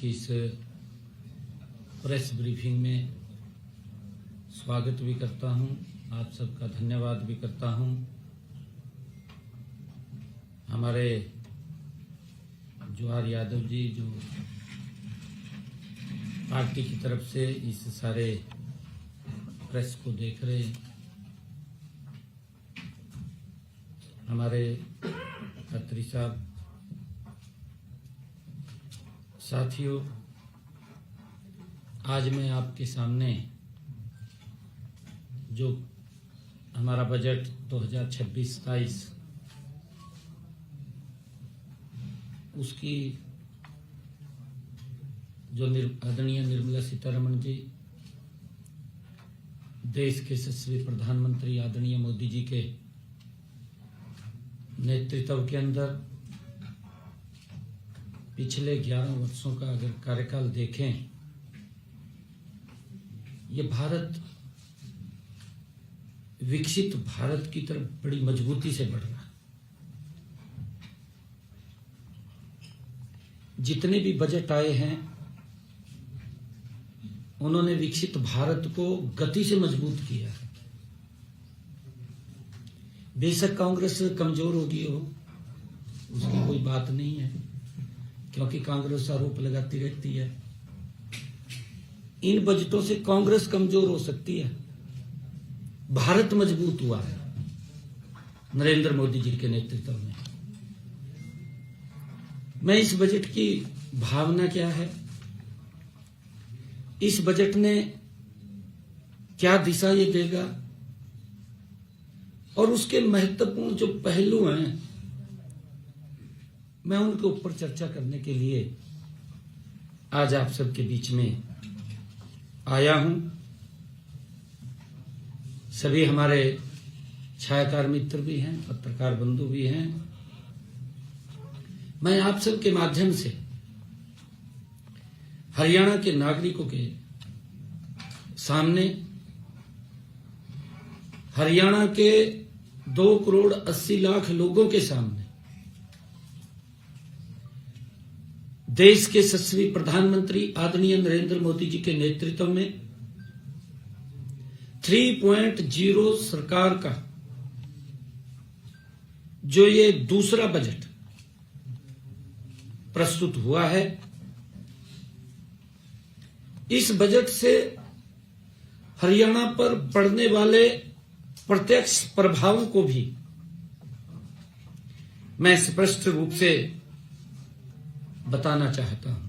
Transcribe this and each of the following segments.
इस press briefing में स्वागत भी करता हूं, आप सबका धन्यवाद भी करता हूं। हमारे जवाहर यादव जी जो पार्टी की तरफ से इस सारे प्रेस को देख रहे हैं, हमारे खत्री साहब, साथियों, आज मैं आपके सामने जो हमारा बजट 2026-27 उसकी जो आदरणीय निर्मला सीतारमण जी, देश के यशस्वी प्रधानमंत्री आदरणीय मोदी जी के नेतृत्व के अंदर पिछले 11 वर्षों का अगर कार्यकाल देखें, ये भारत विकसित भारत की तरफ बड़ी मजबूती से बढ़ रहा है। जितने भी बजट आए हैं, उन्होंने विकसित भारत को गति से मजबूत किया है। बेशक कांग्रेस कमजोर होगी हो, उसकी कोई बात नहीं है, क्योंकि कांग्रेस आरोप लगाती रहती है। इन बजटों से कांग्रेस कमजोर हो सकती है, भारत मजबूत हुआ है नरेंद्र मोदी जी के नेतृत्व में। मैं इस बजट की भावना क्या है, इस बजट ने क्या दिशा ये देगा और उसके महत्वपूर्ण जो पहलू हैं, मैं उनके ऊपर चर्चा करने के लिए आज आप सबके बीच में आया हूं। सभी हमारे छायाकार मित्र भी हैं, पत्रकार बंधु भी हैं। मैं आप सबके माध्यम से हरियाणा के नागरिकों के सामने, हरियाणा के 2,80,00,000 लोगों के सामने देश के यशस्वी प्रधानमंत्री आदरणीय नरेंद्र मोदी जी के नेतृत्व में 3.0 सरकार का जो ये दूसरा बजट प्रस्तुत हुआ है, इस बजट से हरियाणा पर पड़ने वाले प्रत्यक्ष प्रभावों को भी मैं स्पष्ट रूप से बताना चाहता हूं,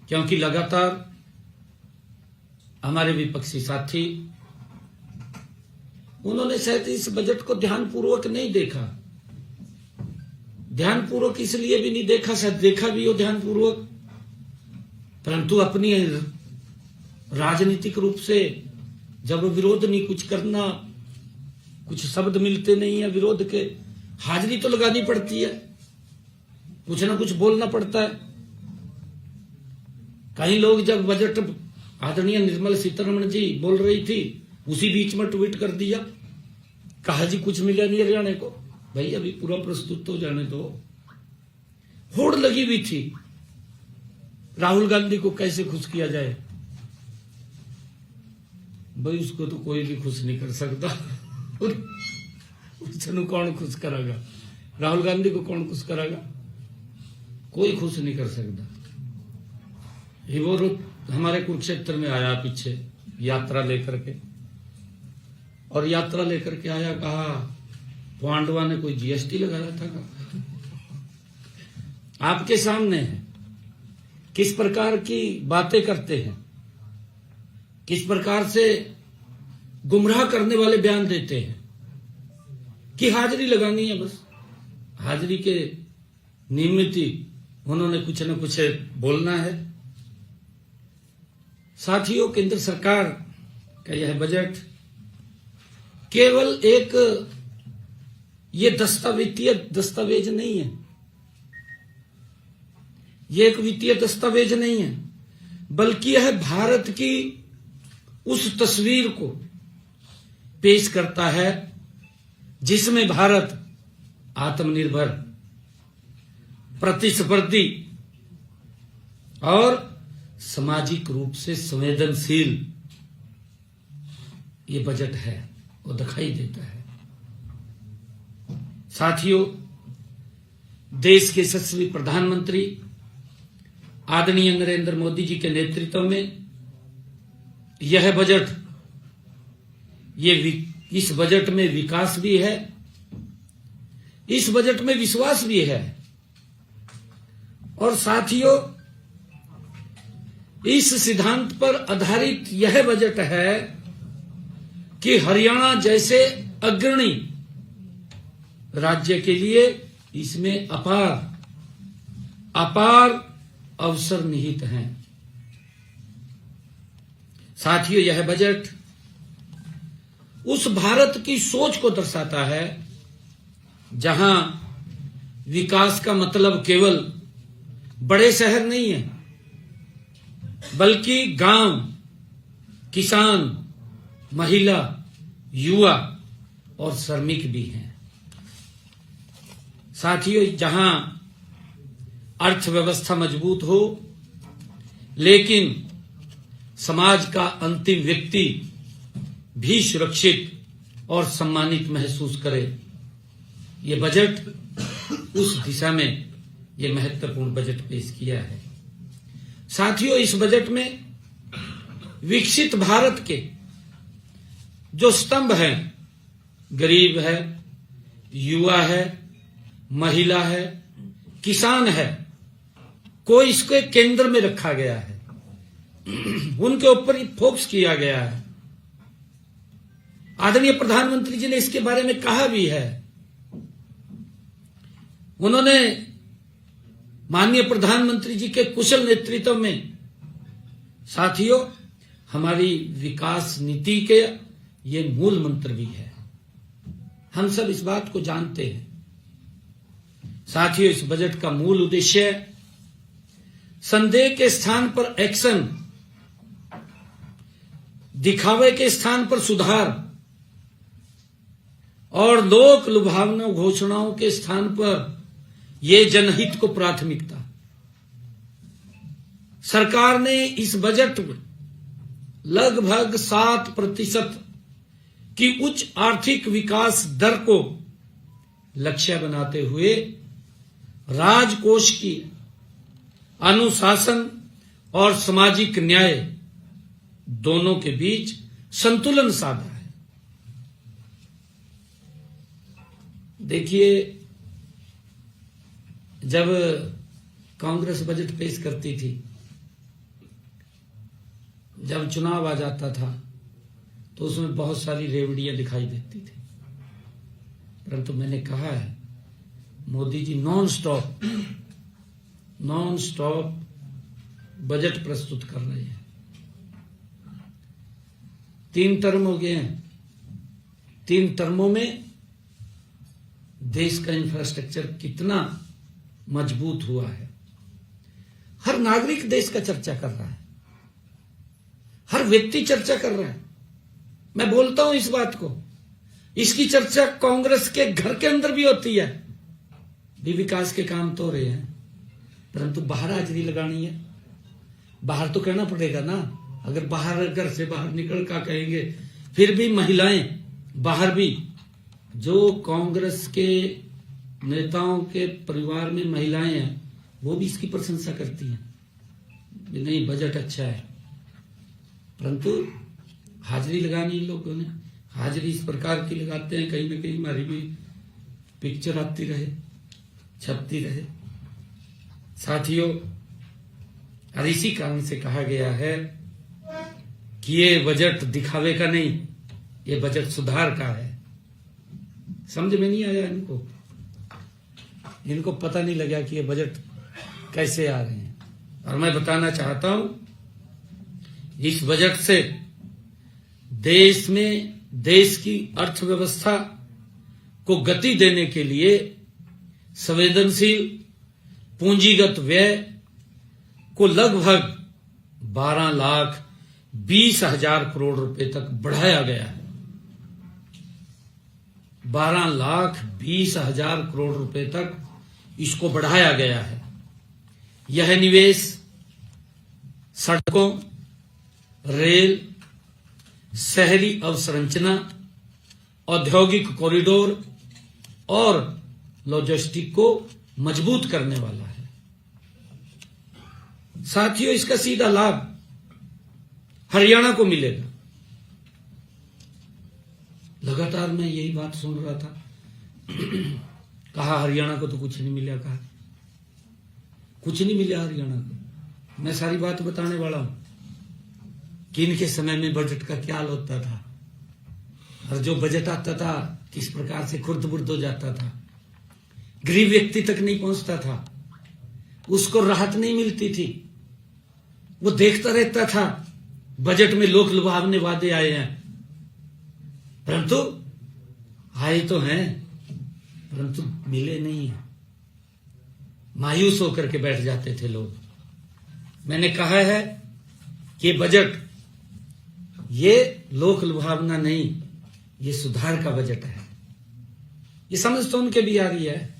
क्योंकि लगातार हमारे विपक्षी साथी, उन्होंने शायद इस बजट को ध्यानपूर्वक नहीं देखा। ध्यानपूर्वक इसलिए भी नहीं देखा, शायद देखा भी हो ध्यानपूर्वक, परंतु अपनी राजनीतिक रूप से जब विरोध नहीं कुछ करना, कुछ शब्द मिलते नहीं है विरोध के, हाजिरी तो लगानी पड़ती है, कुछ ना कुछ बोलना पड़ता है। कई लोग जब बजट आदरणीय निर्मला सीतारमण जी बोल रही थी, उसी बीच में ट्वीट कर दिया, कहा जी कुछ मिला नहीं हरियाणा को। भाई अभी पूरा प्रस्तुत हो जाने दो। होड़ लगी हुई थी राहुल गांधी को कैसे खुश किया जाए। भाई उसको तो कोई भी खुश नहीं कर सकता। उसको कौन खुश करागा? राहुल गांधी को कौन खुश करागा? कोई खुश नहीं कर सकता। वो हमारे कुरुक्षेत्र में आया पीछे यात्रा लेकर के, और यात्रा लेकर के आया, कहा पांडवा ने कोई जीएसटी लगाया था का? आपके सामने है किस प्रकार की बातें करते हैं, किस प्रकार से गुमराह करने वाले बयान देते हैं कि हाजिरी लगानी है। बस हाजिरी के निमित्त ही उन्होंने कुछ न कुछ बोलना है। साथियों, केंद्र सरकार का यह बजट केवल एक ये वित्तीय दस्तावेज नहीं है, ये एक वित्तीय दस्तावेज नहीं है, बल्कि यह भारत की उस तस्वीर को पेश करता है जिसमें भारत आत्मनिर्भर, प्रतिस्पर्धी और सामाजिक रूप से संवेदनशील ये बजट है, वो दिखाई देता है। साथियों, देश के यशस्वी प्रधानमंत्री आदरणीय नरेंद्र मोदी जी के नेतृत्व में यह बजट, इस बजट में विकास भी है, इस बजट में विश्वास भी है। और साथियों, इस सिद्धांत पर आधारित यह बजट है कि हरियाणा जैसे अग्रणी राज्य के लिए इसमें अपार अवसर निहित हैं। साथियों, यह बजट उस भारत की सोच को दर्शाता है जहां विकास का मतलब केवल बड़े शहर नहीं है, बल्कि गांव, किसान, महिला, युवा और श्रमिक भी हैं। साथियों, जहां अर्थव्यवस्था मजबूत हो लेकिन समाज का अंतिम व्यक्ति भी सुरक्षित और सम्मानित महसूस करे, ये बजट उस दिशा में ये महत्वपूर्ण बजट पेश किया है। साथियों, इस बजट में विकसित भारत के जो स्तंभ हैं, गरीब है, युवा है, महिला है, किसान है, को इसके केंद्र में रखा गया है, उनके ऊपर फोकस किया गया है। आदरणीय प्रधानमंत्री जी ने इसके बारे में कहा भी है। उन्होंने माननीय प्रधानमंत्री जी के कुशल नेतृत्व में साथियों हमारी विकास नीति के ये मूल मंत्र भी है, हम सब इस बात को जानते हैं। साथियों, इस बजट का मूल उद्देश्य संदेह के स्थान पर एक्शन, दिखावे के स्थान पर सुधार और लोक लुभावना घोषणाओं के स्थान पर ये जनहित को प्राथमिकता। सरकार ने इस बजट में लगभग 7% की उच्च आर्थिक विकास दर को लक्ष्य बनाते हुए राजकोष की अनुशासन और सामाजिक न्याय दोनों के बीच संतुलन साधा है। देखिए, जब कांग्रेस बजट पेश करती थी, जब चुनाव आ जाता था तो उसमें बहुत सारी रेवड़ियां दिखाई देती थी, परंतु मैंने कहा है Modi ji non stop budget प्रस्तुत कर रहे हैं। 3 टर्म हो गए हैं, 3 टर्मों में देश का इंफ्रास्ट्रक्चर कितना मजबूत हुआ है। हर नागरिक देश का चर्चा कर रहा है, हर व्यक्ति चर्चा कर रहा है। मैं बोलता हूं इस बात को, इसकी चर्चा कांग्रेस के घर के अंदर भी होती है। भी विकास के काम तो हो रहे हैं, परंतु बाहर हाजिरी लगानी है। बाहर तो कहना पड़ेगा ना, अगर बाहर घर से बाहर निकल कर कहेंगे, फिर भी महिलाएं बाहर भी, जो कांग्रेस के नेताओं के परिवार में महिलाएं हैं, वो भी इसकी प्रशंसा करती हैं, नहीं बजट अच्छा है, परंतु हाजिरी लगानी इन लोगों ने। हाजिरी इस प्रकार की लगाते हैं, कहीं ना कहीं हमारी भी पिक्चर आती रहे, छपती रहे। साथियों, और इसी कारण से कहा गया है कि ये बजट दिखावे का नहीं, ये बजट सुधार का है। समझ में नहीं आया इनको पता नहीं लगा कि ये बजट कैसे आ रहे हैं। और मैं बताना चाहता हूं, इस बजट से देश की अर्थव्यवस्था को गति देने के लिए संवेदनशील पूंजीगत व्यय को लगभग 12,20,000 करोड़ रुपए तक बढ़ाया गया है। 12,20,000 करोड़ रुपए तक इसको बढ़ाया गया है। यह निवेश सड़कों, रेल, शहरी अवसंरचना, औद्योगिक कॉरिडोर और लॉजिस्टिक को मजबूत करने वाला है। साथियों, इसका सीधा लाभ हरियाणा को मिलेगा। लगातार मैं यही बात सुन रहा था, कहा हरियाणा को तो कुछ नहीं मिला, कहा कुछ नहीं मिला हरियाणा को। मैं सारी बात बताने वाला हूं कि इनके समय में बजट का क्या हाल होता था, और जो बजट आता था किस प्रकार से खुर्द-बुर्द हो जाता था, गरीब व्यक्ति तक नहीं पहुंचता था, उसको राहत नहीं मिलती थी। वो देखता रहता था बजट में लोक लुभावने वादे आए हैं, परंतु आए तो हैं परंतु मिले नहीं है। मायूस होकर के बैठ जाते थे लोग। मैंने कहा है कि बजट ये लोक लुभावना नहीं, ये सुधार का बजट है। ये समझ तो उनके भी आ रही है,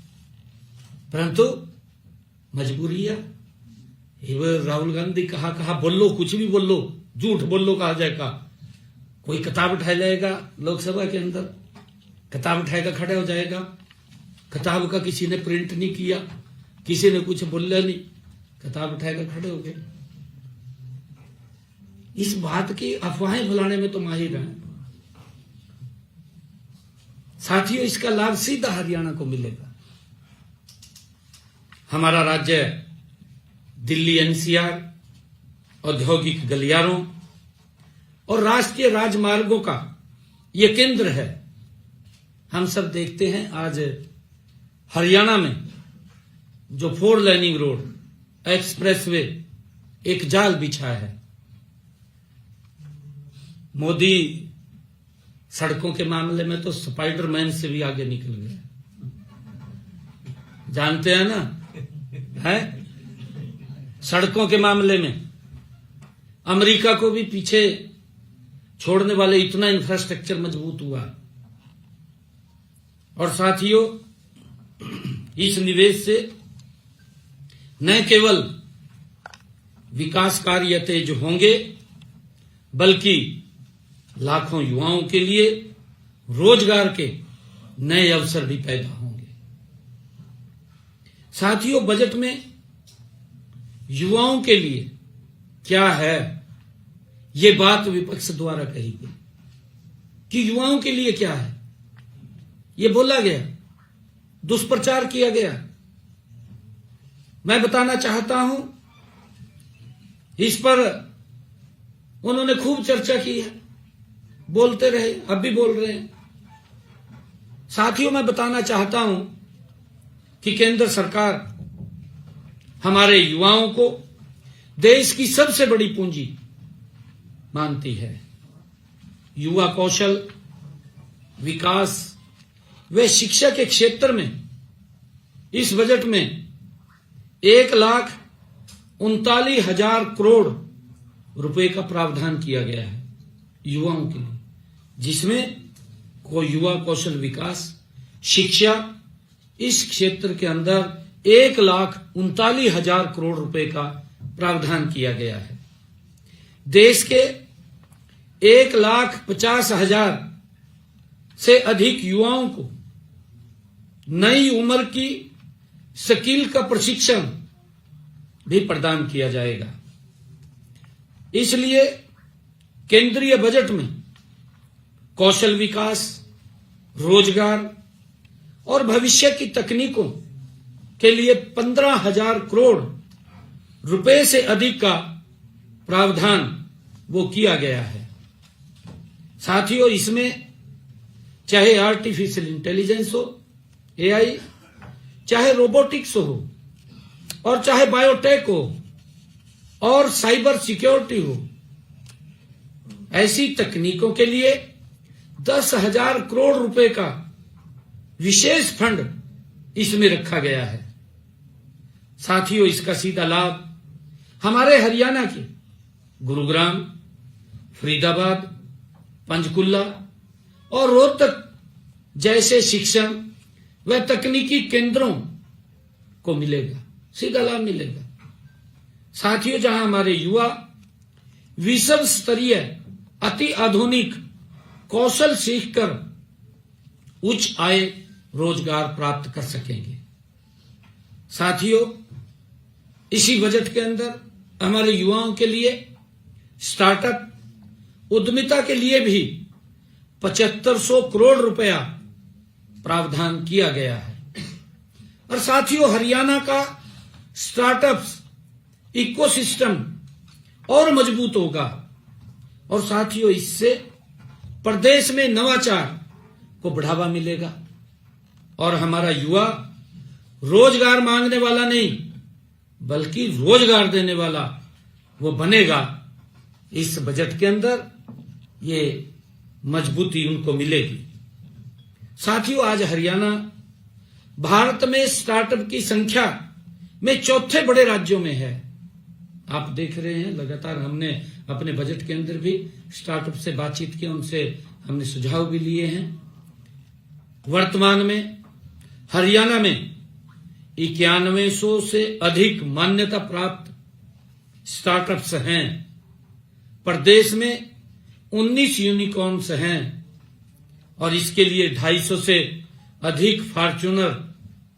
परंतु मजबूरियां। राहुल गांधी कहा बोलो, कुछ भी बोलो, झूठ बोलो कहा जाएगा। कोई किताब उठा जाएगा लोकसभा के अंदर, किताब उठाएगा खड़ा हो जाएगा, किताब का किसी ने प्रिंट नहीं किया, किसी ने कुछ बोला नहीं, किताब उठाएगा खड़े हो गए। इस बात की अफवाहें फैलाने में तो माहिर हैं। साथियों, इसका लाभ सीधा हरियाणा को मिलेगा। हमारा राज्य दिल्ली एनसीआर, औद्योगिक गलियारों और राष्ट्रीय राजमार्गों का यह केंद्र है। हम सब देखते हैं आज हरियाणा में जो 4 लाइनिंग रोड एक्सप्रेसवे एक जाल बिछा है। मोदी सड़कों के मामले में तो स्पाइडरमैन से भी आगे निकल गए, जानते हैं ना, है? सड़कों के मामले में अमेरिका को भी पीछे छोड़ने वाले इतना इंफ्रास्ट्रक्चर मजबूत हुआ। और साथियों, इस निवेश से न केवल विकास कार्य तेज होंगे, बल्कि लाखों युवाओं के लिए रोजगार के नए अवसर भी पैदा होंगे। साथियों, बजट में युवाओं के लिए क्या है, ये बात विपक्ष द्वारा कही गई कि युवाओं के लिए क्या है, ये बोला गया, दुष्प्रचार किया गया। मैं बताना चाहता हूं, इस पर उन्होंने खूब चर्चा की है, बोलते रहे, अब भी बोल रहे हैं। साथियों, मैं बताना चाहता हूं कि केंद्र सरकार हमारे युवाओं को देश की सबसे बड़ी पूंजी मानती है। युवा कौशल विकास व शिक्षा के क्षेत्र में इस बजट में 1,39,000 करोड़ रुपए का प्रावधान किया गया है युवाओं के लिए, जिसमें कोई युवा कौशल विकास शिक्षा इस क्षेत्र के अंदर 1,39,000 करोड़ रुपए का प्रावधान किया गया है। देश के 1,50,000 से अधिक युवाओं को नई उम्र की स्किल का प्रशिक्षण भी प्रदान किया जाएगा। इसलिए केंद्रीय बजट में कौशल विकास, रोजगार और भविष्य की तकनीकों के लिए 15,000 करोड़ रुपए से अधिक का प्रावधान वो किया गया है। साथियों, इसमें चाहे आर्टिफिशियल इंटेलिजेंस हो, एआई, चाहे रोबोटिक्स हो, और चाहे बायोटेक हो, और साइबर सिक्योरिटी हो, ऐसी तकनीकों के लिए 10,000 करोड़ रुपए का विशेष फंड इसमें रखा गया है। साथियों, इसका सीधा लाभ हमारे हरियाणा के गुरुग्राम, फरीदाबाद, पंचकुला और रोहतक जैसे शिक्षण व तकनीकी केंद्रों को मिलेगा, सीधा लाभ मिलेगा। साथियों, जहां हमारे युवा विश्व स्तरीय अति आधुनिक कौशल सीखकर उच्च आय रोजगार प्राप्त कर सकेंगे। साथियों, इसी बजट के अंदर हमारे युवाओं के लिए स्टार्टअप उद्यमिता के लिए भी 7500 करोड़ रुपया प्रावधान किया गया है। और साथियों, हरियाणा का स्टार्टअप्स इकोसिस्टम और मजबूत होगा। और साथियों, इससे प्रदेश में नवाचार को बढ़ावा मिलेगा और हमारा युवा रोजगार मांगने वाला नहीं बल्कि रोजगार देने वाला वो बनेगा। इस बजट के अंदर ये मजबूती उनको मिलेगी। साथियों, आज हरियाणा भारत में स्टार्टअप की संख्या में चौथे बड़े राज्यों में है। आप देख रहे हैं, लगातार हमने अपने बजट के अंदर भी स्टार्टअप से बातचीत की, उनसे हमने सुझाव भी लिए हैं। वर्तमान में हरियाणा में 9100 से अधिक मान्यता प्राप्त स्टार्टअप्स हैं। प्रदेश में 19 यूनिकॉर्न्स हैं और इसके लिए 250 से अधिक फॉर्च्यूनर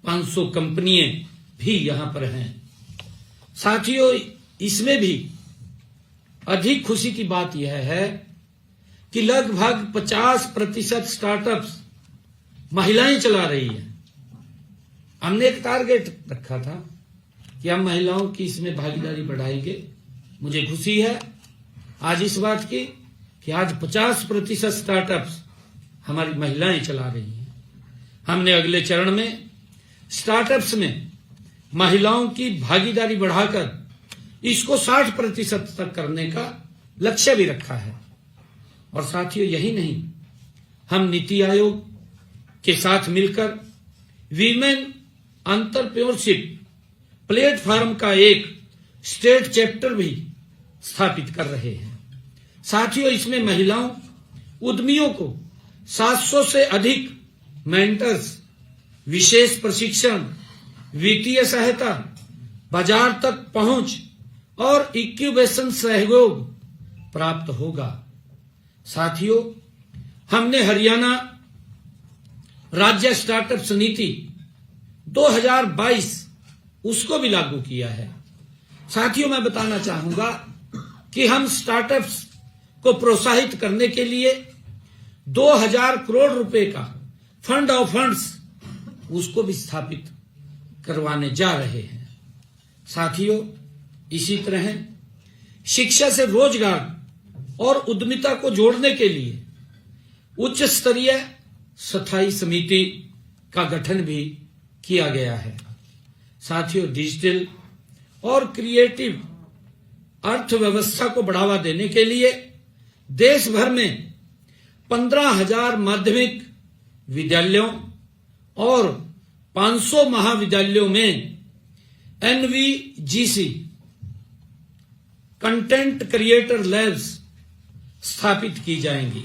500 कंपनियां भी यहां पर हैं। साथियों, इसमें भी अधिक खुशी की बात यह है कि लगभग 50% स्टार्टअप्स महिलाएं चला रही हैं। हमने एक टारगेट रखा था कि हम महिलाओं की इसमें भागीदारी बढ़ाएंगे। मुझे खुशी है आज इस बात की कि आज 50% स्टार्टअप्स हमारी महिलाएं चला रही हैं। हमने अगले चरण में स्टार्टअप्स में महिलाओं की भागीदारी बढ़ाकर इसको 60% तक करने का लक्ष्य भी रखा है। और साथियों, यही नहीं, हम नीति आयोग के साथ मिलकर वीमेन एंटरप्रेन्योरशिप प्लेटफॉर्म का एक स्टेट चैप्टर भी स्थापित कर रहे हैं। साथियों, इसमें महिलाओं उद्यमियों को 700 से अधिक मेंटर्स, विशेष प्रशिक्षण, वित्तीय सहायता, बाजार तक पहुंच और इंक्यूबेशन सहयोग प्राप्त होगा। साथियों, हमने हरियाणा राज्य स्टार्टअप नीति 2022 उसको भी लागू किया है। साथियों, मैं बताना चाहूंगा कि हम स्टार्टअप्स को प्रोत्साहित करने के लिए 2000 करोड़ रुपए का फंड ऑफ फंड्स उसको भी स्थापित करवाने जा रहे हैं। साथियों, इसी तरह शिक्षा से रोजगार और उद्यमिता को जोड़ने के लिए उच्च स्तरीय स्थायी समिति का गठन भी किया गया है। साथियों, डिजिटल और क्रिएटिव अर्थव्यवस्था को बढ़ावा देने के लिए देश भर में 15,000 माध्यमिक विद्यालयों और 500 महाविद्यालयों में NVGC कंटेंट क्रिएटर लैब्स स्थापित की जाएंगी।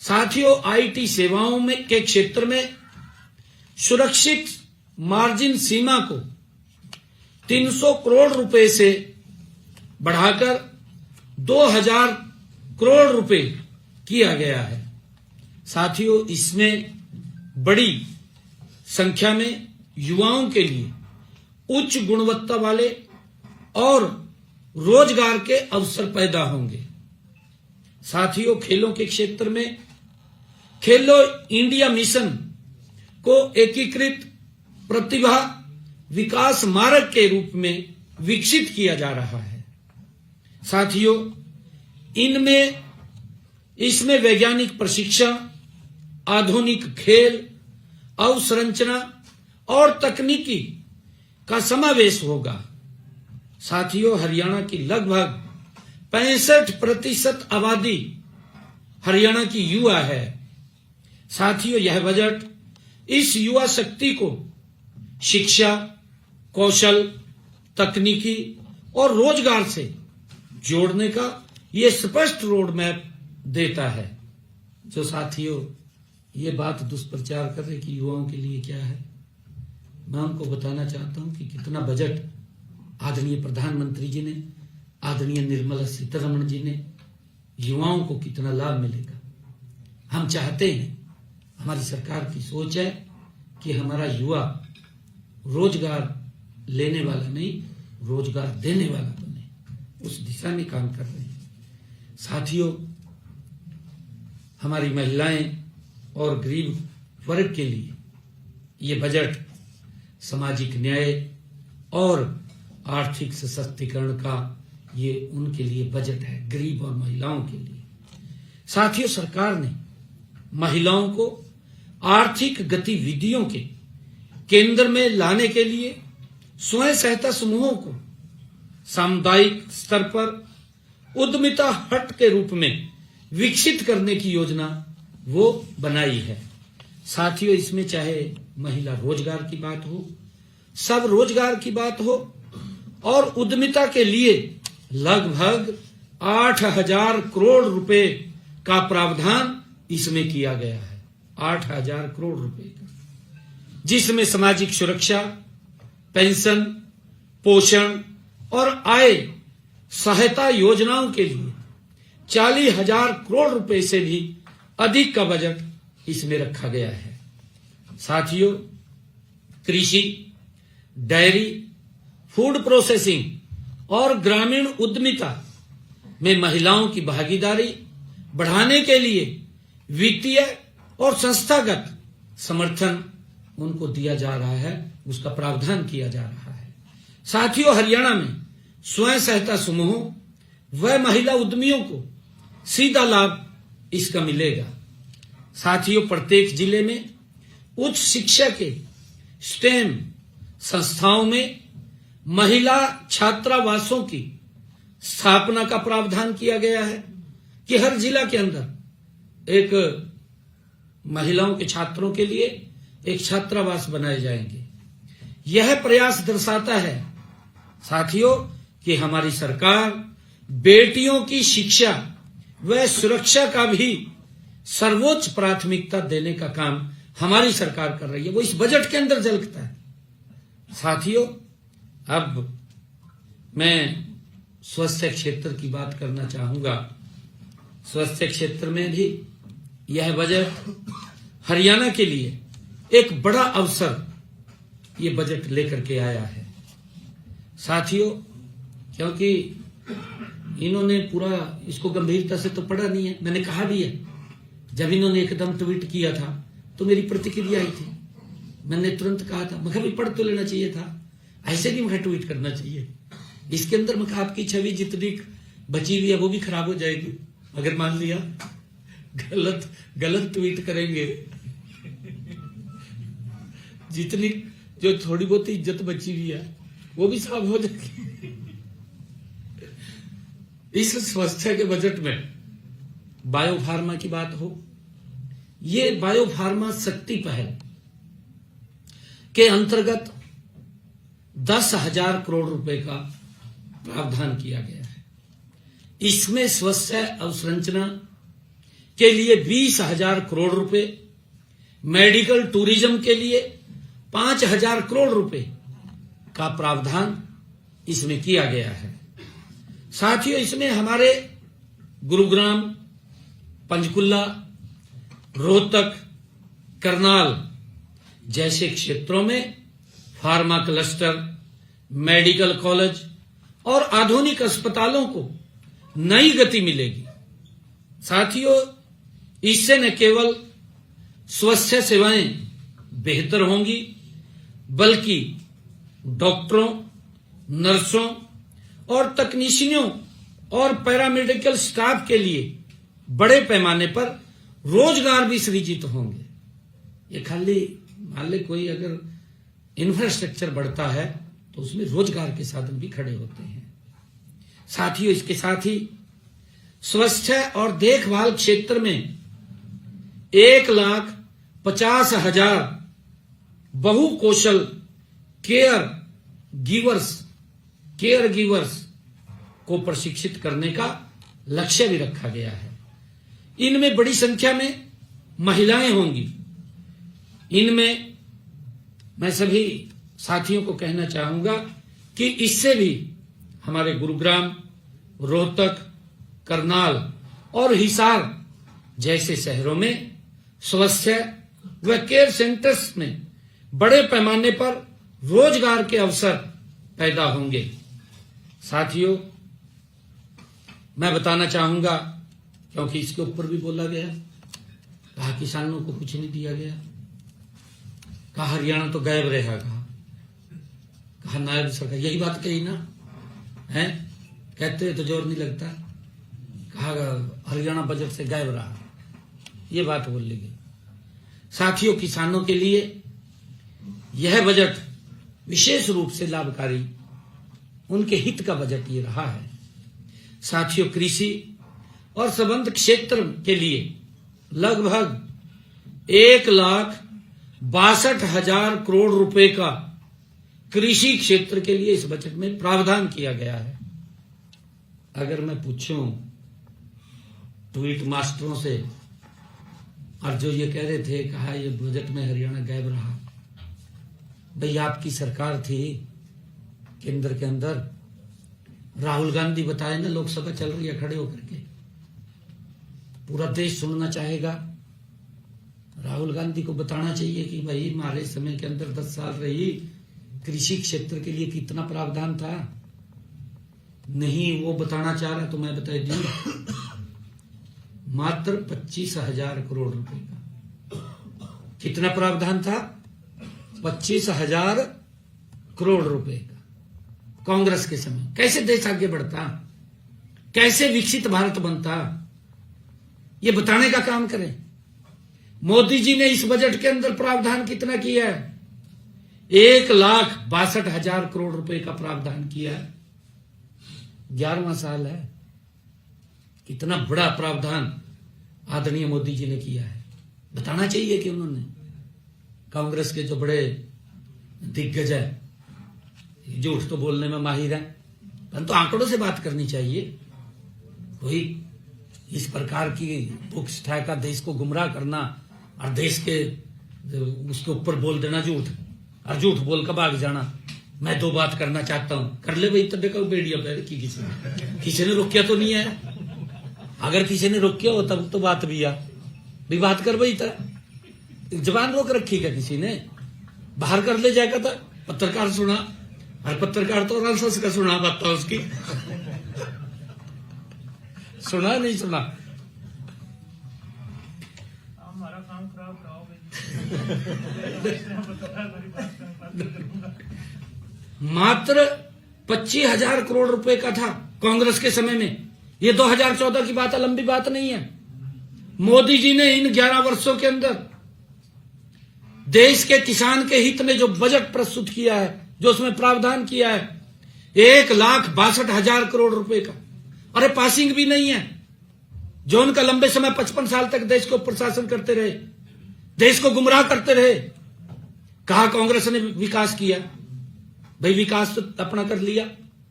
साथियों, IT सेवाओं में के क्षेत्र में सुरक्षित मार्जिन सीमा को 300 करोड़ रुपए से बढ़ाकर 2000 करोड़ रुपए किया गया है। साथियों, इसमें बड़ी संख्या में युवाओं के लिए उच्च गुणवत्ता वाले और रोजगार के अवसर पैदा होंगे। साथियों, खेलों के क्षेत्र में खेलो इंडिया मिशन को एकीकृत प्रतिभा विकास मार्ग के रूप में विकसित किया जा रहा है। साथियों, इसमें वैज्ञानिक प्रशिक्षण, आधुनिक खेल अवसंरचना और तकनीकी का समावेश होगा। साथियों, हरियाणा की लगभग 65% आबादी हरियाणा की युवा है। साथियों, यह बजट इस युवा शक्ति को शिक्षा, कौशल, तकनीकी और रोजगार से जोड़ने का ये स्पष्ट रोड मैप देता है। जो साथियों ये बात दुष्प्रचार कर रहे कि युवाओं के लिए क्या है, मैं उनको बताना चाहता हूं कि कितना बजट आदरणीय प्रधानमंत्री जी ने आदरणीय निर्मला सीतारमण जी ने युवाओं को कितना लाभ मिलेगा। हम चाहते हैं, हमारी सरकार की सोच है कि हमारा युवा रोजगार लेने वाला नहीं, रोजगार देने वाला बने। उस दिशा में काम कर रहे हैं। साथियों, हमारी महिलाएं और गरीब वर्ग के लिए ये बजट सामाजिक न्याय और आर्थिक सशक्तिकरण का ये उनके लिए बजट है, गरीब और महिलाओं के लिए। साथियों, सरकार ने महिलाओं को आर्थिक गतिविधियों के केंद्र में लाने के लिए स्वयं सहायता समूहों को सामुदायिक स्तर पर उद्यमिता हट के रूप में विकसित करने की योजना वो बनाई है। साथियों, इसमें चाहे महिला रोजगार की बात हो, सब रोजगार की बात हो और उद्यमिता के लिए लगभग 8,000 करोड़ रुपए का प्रावधान इसमें किया गया है। 8,000 करोड़ रुपए का, जिसमें सामाजिक सुरक्षा, पेंशन, पोषण और आय सहायता योजनाओं के लिए 40,000 करोड़ रुपए से भी अधिक का बजट इसमें रखा गया है। साथियों, कृषि, डेयरी, फूड प्रोसेसिंग और ग्रामीण उद्यमिता में महिलाओं की भागीदारी बढ़ाने के लिए वित्तीय और संस्थागत समर्थन उनको दिया जा रहा है, उसका प्रावधान किया जा रहा है। साथियों, हरियाणा में स्वयं सहायता समूहों व महिला उद्यमियों को सीधा लाभ इसका मिलेगा। साथियों, प्रत्येक जिले में उच्च शिक्षा के स्टेम संस्थाओं में महिला छात्रावासों की स्थापना का प्रावधान किया गया है कि हर जिला के अंदर एक महिलाओं के छात्रों के लिए एक छात्रावास बनाए जाएंगे। यह प्रयास दर्शाता है साथियों कि हमारी सरकार बेटियों की शिक्षा व सुरक्षा का भी सर्वोच्च प्राथमिकता देने का काम हमारी सरकार कर रही है। वो इस बजट के अंदर झलकता है। साथियों, अब मैं स्वास्थ्य क्षेत्र की बात करना चाहूंगा। स्वास्थ्य क्षेत्र में भी यह बजट हरियाणा के लिए एक बड़ा अवसर ये बजट लेकर के आया है। साथियों, क्योंकि इन्होंने पूरा इसको गंभीरता से तो पढ़ा नहीं है। मैंने कहा भी है, जब इन्होंने एकदम ट्वीट किया था तो मेरी प्रतिक्रिया आई थी। मैंने तुरंत कहा था, मैं भी पढ़ तो लेना चाहिए था, ऐसे नहीं मैं ट्वीट करना चाहिए। इसके अंदर मैं आपकी छवि जितनी बची हुई है वो भी खराब हो जाएगी अगर मान लिया गलत ट्वीट करेंगे। जितनी जो थोड़ी बहुत इज्जत बची हुई है वो भी साफ हो जाएगी। इस स्वास्थ्य के बजट में बायोफार्मा की बात हो, ये बायोफार्मा शक्ति पहल के अंतर्गत 10,000 करोड़ रुपए का प्रावधान किया गया है। इसमें स्वास्थ्य अवसंरचना के लिए 20,000 करोड़ रुपए, मेडिकल टूरिज्म के लिए 5,000 करोड़ रुपए का प्रावधान इसमें किया गया है। साथियों, इसमें हमारे गुरुग्राम, पंचकुला, रोहतक, करनाल जैसे क्षेत्रों में फार्मा क्लस्टर, मेडिकल कॉलेज और आधुनिक अस्पतालों को नई गति मिलेगी। साथियों, इससे न केवल स्वास्थ्य सेवाएं बेहतर होंगी बल्कि डॉक्टरों, नर्सों और तकनीशियनों और पैरामेडिकल स्टाफ के लिए बड़े पैमाने पर रोजगार भी सृजित होंगे। ये खाली मान ले कोई अगर इंफ्रास्ट्रक्चर बढ़ता है तो उसमें रोजगार के साधन भी खड़े होते हैं। साथियों, इसके साथ ही स्वास्थ्य और देखभाल क्षेत्र में 1,50,000 बहुकौशल केयर गिवर्स को प्रशिक्षित करने का लक्ष्य भी रखा गया है। इनमें बड़ी संख्या में महिलाएं होंगी। इनमें मैं सभी साथियों को कहना चाहूंगा कि इससे भी हमारे गुरुग्राम, रोहतक, करनाल और हिसार जैसे शहरों में स्वास्थ्य व केयर सेंटर्स में बड़े पैमाने पर रोजगार के अवसर पैदा होंगे। साथियों, मैं बताना चाहूंगा, क्योंकि इसके ऊपर भी बोला गया, कहा किसानों को कुछ नहीं दिया गया, कहा हरियाणा तो गायब रहेगा, कहा नायब सरकार, यही बात कही ना है, कहते तो जोर नहीं लगता, कहा हरियाणा बजट से गायब रहा, ये बात बोल ली गई। साथियों, किसानों के लिए यह बजट विशेष रूप से लाभकारी, उनके हित का बजट ये रहा है। साथियों, कृषि और संबद्ध क्षेत्र के लिए लगभग 1,62,000 करोड़ रुपए का कृषि क्षेत्र के लिए इस बजट में प्रावधान किया गया है। अगर मैं पूछूं ट्वीट मास्टरों से, और जो ये कह रहे थे, कहा ये बजट में हरियाणा गायब रहा, भाई आपकी सरकार थी केंद्र के अंदर, राहुल गांधी बताए ना, लोकसभा चल रही है खड़े होकर के, पूरा देश सुनना चाहेगा। राहुल गांधी को बताना चाहिए कि भाई हमारे समय के अंदर 10 साल रही, कृषि क्षेत्र के लिए कितना प्रावधान था। नहीं वो बताना चाह रहा तो मैं बता दूं, मात्र 25,000 करोड़ रुपए का कितना प्रावधान था, 25,000 करोड़ रुपए का। कांग्रेस के समय कैसे देश आगे बढ़ता, कैसे विकसित भारत बनता, ये बताने का काम करें। मोदी जी ने इस बजट के अंदर प्रावधान कितना किया है, 1,62,000 करोड़ रुपए का प्रावधान किया है। 11वां साल है, कितना बड़ा प्रावधान आदरणीय मोदी जी ने किया है। बताना चाहिए कि उन्होंने, कांग्रेस के जो बड़े दिग्गज है, झूठ तो बोलने में माहिर है, परंतु आंकड़ों से बात करनी चाहिए। कोई इस प्रकार की बुक्स ठाका देश को गुमराह करना और देश के उसके ऊपर बोल देना झूठ, और झूठ बोल कर भाग जाना। मैं 2 बात करना चाहता हूं, कर ले भाई, तब देखो बेड़िया पैर की किसी ने रोकिया तो नहीं है। अगर किसी ने रोकिया हो तब तो बात भी आ भी बात कर भाई, जबान रोक रखी क्या किसी ने, बाहर कर ले जाएगा था। पत्रकार सुना, और पत्रकार तो रंसस का सुना बात था उसकी सुना नहीं सुना, हमारा काम खराब कराओगे। मात्र 25,000 करोड़ रुपए का था कांग्रेस के समय में। ये 2014 की बात है, लंबी बात नहीं है। मोदी जी ने इन 11 वर्षों के अंदर देश के किसान के हित में जो बजट प्रस्तुत किया है, जो उसमें प्रावधान किया है, 1,62,000 करोड़ रुपए का। अरे पासिंग भी नहीं है। जो उनका लंबे समय 55 साल तक देश को प्रशासन करते रहे, देश को गुमराह करते रहे, कहा कांग्रेस ने विकास किया। भाई विकास तो अपना कर लिया,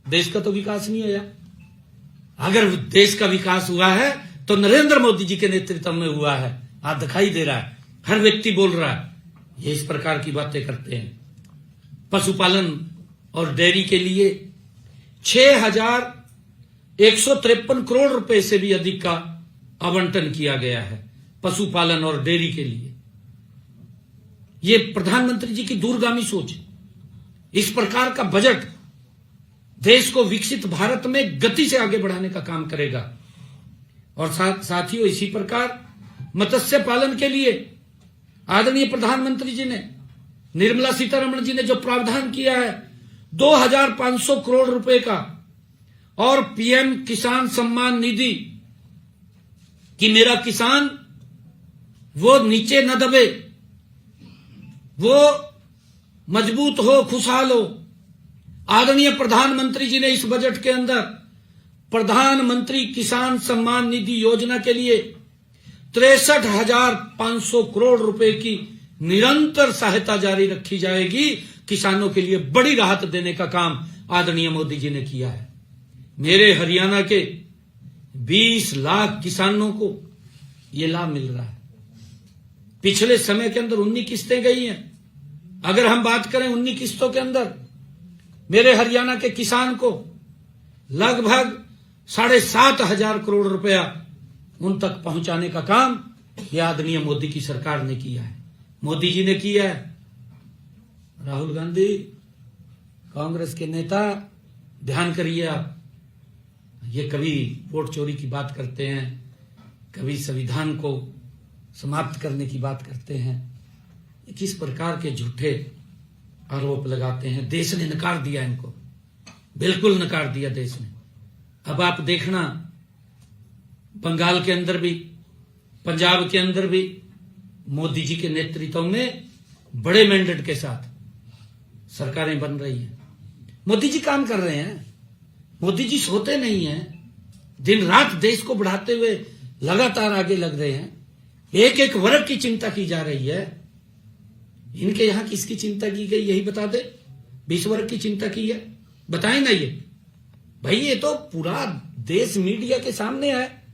देश का तो विकास नहीं हुआ। अगर देश का विकास हुआ है तो नरेंद्र मोदी जी के नेतृत्व में हुआ है। आज दिखाई दे रहा है, हर व्यक्ति बोल रहा है, ये इस प्रकार की बातें करते हैं। पशुपालन और डेयरी के लिए 6,153 करोड़ रुपए से भी अधिक का आवंटन किया गया है पशुपालन और डेयरी के लिए। ये प्रधानमंत्री जी की दूरगामी सोच, इस प्रकार का बजट देश को विकसित भारत में गति से आगे बढ़ाने का काम करेगा। और साथियों, इसी प्रकार मत्स्य पालन के लिए आदरणीय प्रधानमंत्री जी ने, निर्मला सीतारमण जी ने जो प्रावधान किया है 2,500 करोड़ रुपए का, और पीएम किसान सम्मान निधि कि मेरा किसान वो नीचे न दबे, वो मजबूत हो, खुशहाल हो। आदरणीय प्रधानमंत्री जी ने इस बजट के अंदर प्रधानमंत्री किसान सम्मान निधि योजना के लिए 63,500 करोड़ रुपए की निरंतर सहायता जारी रखी जाएगी। किसानों के लिए बड़ी राहत देने का काम आदरणीय मोदी जी ने किया है। मेरे हरियाणा के 20 लाख किसानों को यह लाभ मिल रहा है। पिछले समय के अंदर 19 किस्तें गई हैं। अगर हम बात करें 19 किस्तों के अंदर मेरे हरियाणा के किसान को लगभग 7,500 करोड़ रुपया उन तक पहुंचाने का काम ये आदरणीय मोदी की सरकार ने किया है, मोदी जी ने किया है। राहुल गांधी, कांग्रेस के नेता, ध्यान करिए आप, ये कभी वोट चोरी की बात करते हैं, कभी संविधान को समाप्त करने की बात करते हैं। ये किस प्रकार के झूठे आरोप लगाते हैं। देश ने नकार दिया इनको, बिल्कुल नकार दिया देश ने। अब आप देखना, बंगाल के अंदर भी, पंजाब के अंदर भी मोदी जी के नेतृत्व में बड़े मैंडेट के साथ सरकारें बन रही हैं। मोदी जी काम कर रहे हैं, मोदी जी सोते नहीं हैं, दिन रात देश को बढ़ाते हुए लगातार आगे लग रहे हैं। एक एक वर्ग की चिंता की जा रही है। इनके यहां किसकी चिंता की गई यही बता दे। 20 वर्ग की चिंता की है, बताएं ना ये भाई। ये तो पूरा देश मीडिया के सामने है,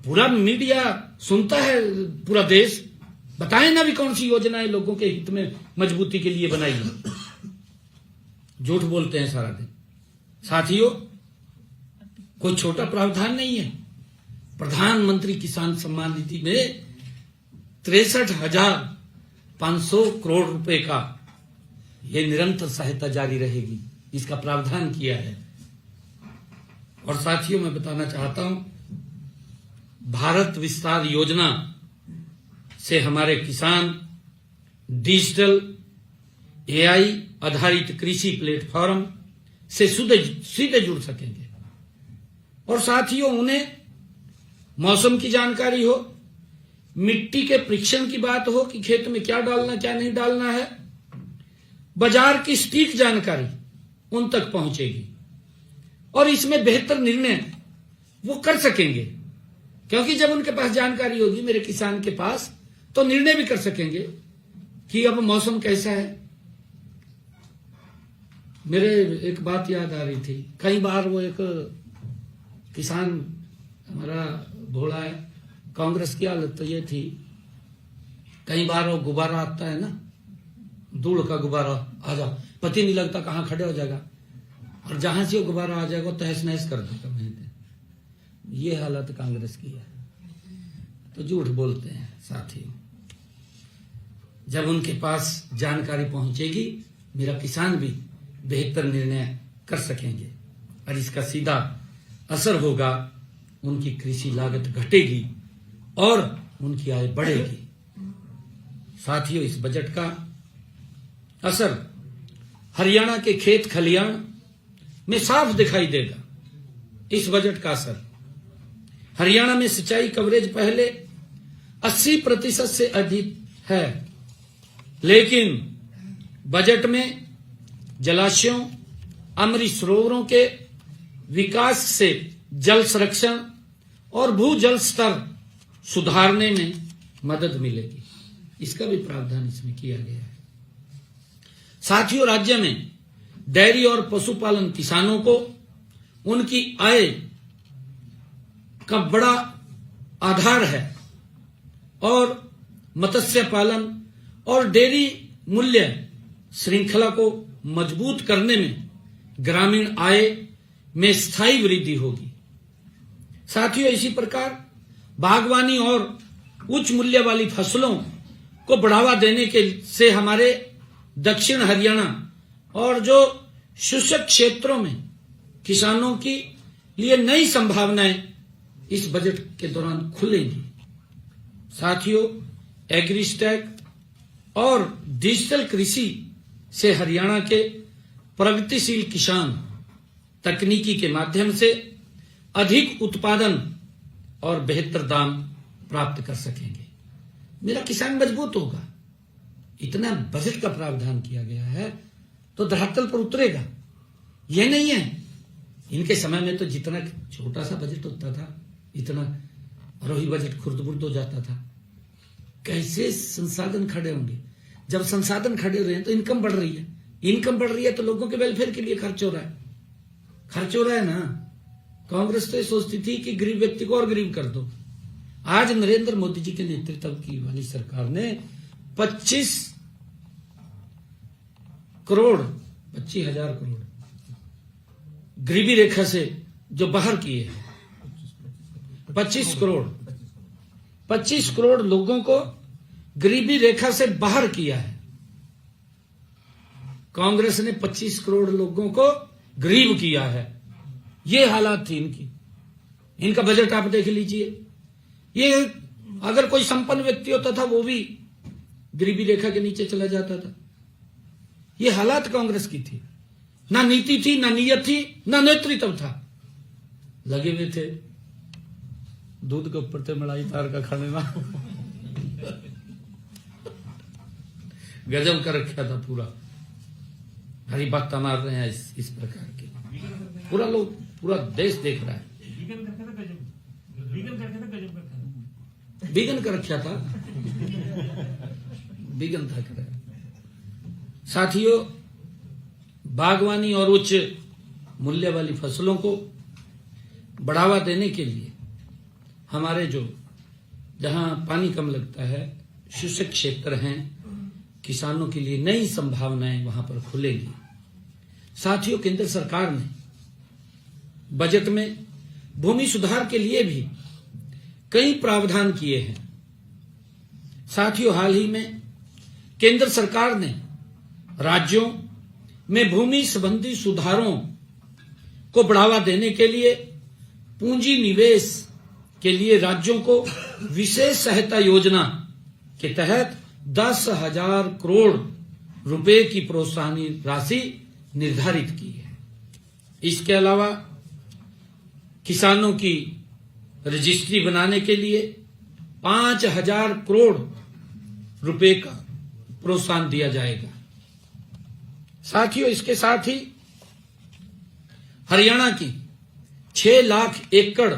पूरा मीडिया सुनता है, पूरा देश। बताएं ना भी कौन सी योजनाएं लोगों के हित में मजबूती के लिए बनाई है। झूठ बोलते हैं सारा दिन। साथियों, कोई छोटा प्रावधान नहीं है। प्रधानमंत्री किसान सम्मान निधि में 63,500 करोड़ रुपए का ये निरंतर सहायता जारी रहेगी, इसका प्रावधान किया है। और साथियों, मैं बताना चाहता हूं, भारत विस्तार योजना से हमारे किसान डिजिटल AI आधारित कृषि प्लेटफॉर्म से सीधे जुड़ सकेंगे। और साथियों, उन्हें मौसम की जानकारी हो, मिट्टी के परीक्षण की बात हो कि खेत में क्या डालना क्या नहीं डालना है, बाजार की सटीक जानकारी उन तक पहुंचेगी और इसमें बेहतर निर्णय वो कर सकेंगे। क्योंकि जब उनके पास जानकारी होगी, मेरे किसान के पास, तो निर्णय भी कर सकेंगे कि अब मौसम कैसा है। मेरे एक बात याद आ रही थी, कई बार वो एक किसान हमारा भोला है, कांग्रेस की हालत तो ये थी, कई बार वो गुब्बारा आता है ना, धूल का गुब्बारा आ जाओ, पता नहीं लगता कहां खड़े हो जाएगा, और जहां से वो गुब्बारा आ जाएगा तहस नहस कर देगा। ये हालत कांग्रेस की है। तो झूठ बोलते हैं साथियों। जब उनके पास जानकारी पहुंचेगी, मेरा किसान भी बेहतर निर्णय कर सकेंगे और इसका सीधा असर होगा, उनकी कृषि लागत घटेगी और उनकी आय बढ़ेगी। साथियों, इस बजट का असर हरियाणा के खेत खलियान में साफ दिखाई देगा। इस बजट का असर हरियाणा में सिंचाई कवरेज पहले 80% से अधिक है, लेकिन बजट में जलाशयों, अमृत सरोवरों के विकास से जल संरक्षण और भूजल स्तर सुधारने में मदद मिलेगी। इसका भी प्रावधान इसमें किया गया है। साथियों, राज्य में डेयरी और पशुपालन किसानों को उनकी आय का बड़ा आधार है और मत्स्य पालन और डेयरी मूल्य श्रृंखला को मजबूत करने में ग्रामीण आय में स्थायी वृद्धि होगी। साथियों, इसी प्रकार बागवानी और उच्च मूल्य वाली फसलों को बढ़ावा देने के से हमारे दक्षिण हरियाणा और जो शुष्क क्षेत्रों में किसानों की लिए नई संभावनाएं इस बजट के दौरान खुलेंगी। साथियों, एग्रीस्टैक और डिजिटल कृषि से हरियाणा के प्रगतिशील किसान तकनीकी के माध्यम से अधिक उत्पादन और बेहतर दाम प्राप्त कर सकेंगे। मेरा किसान मजबूत होगा। इतना बजट का प्रावधान किया गया है तो धरातल पर उतरेगा। यह नहीं है, इनके समय में तो जितना छोटा सा बजट होता था, इतना और वही बजट खुर्द-बुर्द हो जाता था। कैसे संसाधन खड़े होंगे? जब संसाधन खड़े हो रहे हैं तो इनकम बढ़ रही है, इनकम बढ़ रही है तो लोगों के वेलफेयर के लिए खर्च हो रहा है, खर्च हो रहा है ना। कांग्रेस तो ये सोचती थी कि गरीब व्यक्ति को और गरीब कर दो। आज नरेंद्र मोदी जी के नेतृत्व की वाली सरकार ने 25,000 करोड़ गरीबी रेखा से जो बाहर किए हैं 25 करोड़ लोगों को गरीबी रेखा से बाहर किया है। कांग्रेस ने 25 करोड़ लोगों को गरीब किया है। ये हालात थी इनका बजट आप देख लीजिए। ये अगर कोई संपन्न व्यक्ति होता था वो भी गरीबी रेखा के नीचे चला जाता था। ये हालात कांग्रेस की थी। ना नीति थी, ना नीयत थी, ना नेतृत्व था। लगे हुए थे दूध के ऊपर थे मलाई तार का खाने ना गजब कर रखा था पूरा। हरी बात मार रहे हैं इस प्रकार के। पूरा देश देख रहा है। बीगन कर रखा था, बीगन था कर। साथियों, बागवानी और उच्च मूल्य वाली फसलों को बढ़ावा देने के लिए हमारे जहां पानी कम लगता है, शुष्क क्षेत्र हैं, किसानों के लिए नई संभावनाएं वहां पर खुलेंगी। साथियों, केंद्र सरकार ने बजट में भूमि सुधार के लिए भी कई प्रावधान किए हैं। साथियों, हाल ही में केंद्र सरकार ने राज्यों में भूमि संबंधी सुधारों को बढ़ावा देने के लिए पूंजी निवेश के लिए राज्यों को विशेष सहायता योजना के तहत 10,000 करोड़ रुपए की प्रोत्साहन राशि निर्धारित की है। इसके अलावा किसानों की रजिस्ट्री बनाने के लिए 5,000 करोड़ रुपए का प्रोत्साहन दिया जाएगा। साथियों, इसके साथ ही हरियाणा की 6 लाख एकड़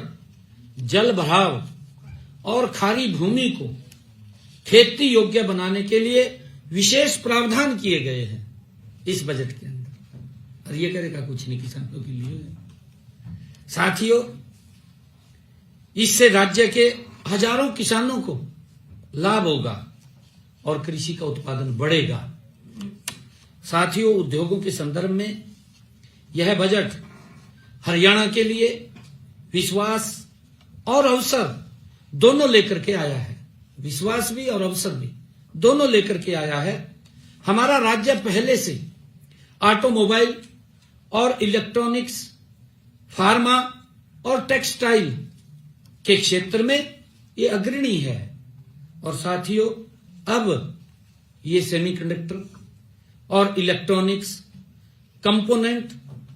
जल भराव और खारी भूमि को खेती योग्य बनाने के लिए विशेष प्रावधान किए गए हैं इस बजट के अंदर। और ये करेगा कुछ नहीं किसानों के लिए। साथियों, इससे राज्य के हजारों किसानों को लाभ होगा और कृषि का उत्पादन बढ़ेगा। साथियों, उद्योगों के संदर्भ में यह बजट हरियाणा के लिए विश्वास और अवसर दोनों लेकर के आया है। विश्वास भी और अवसर भी दोनों लेकर के आया है। हमारा राज्य पहले से ऑटोमोबाइल और इलेक्ट्रॉनिक्स, फार्मा और टेक्सटाइल के क्षेत्र में ये अग्रणी है। और साथियों, अब ये सेमीकंडक्टर और इलेक्ट्रॉनिक्स कंपोनेंट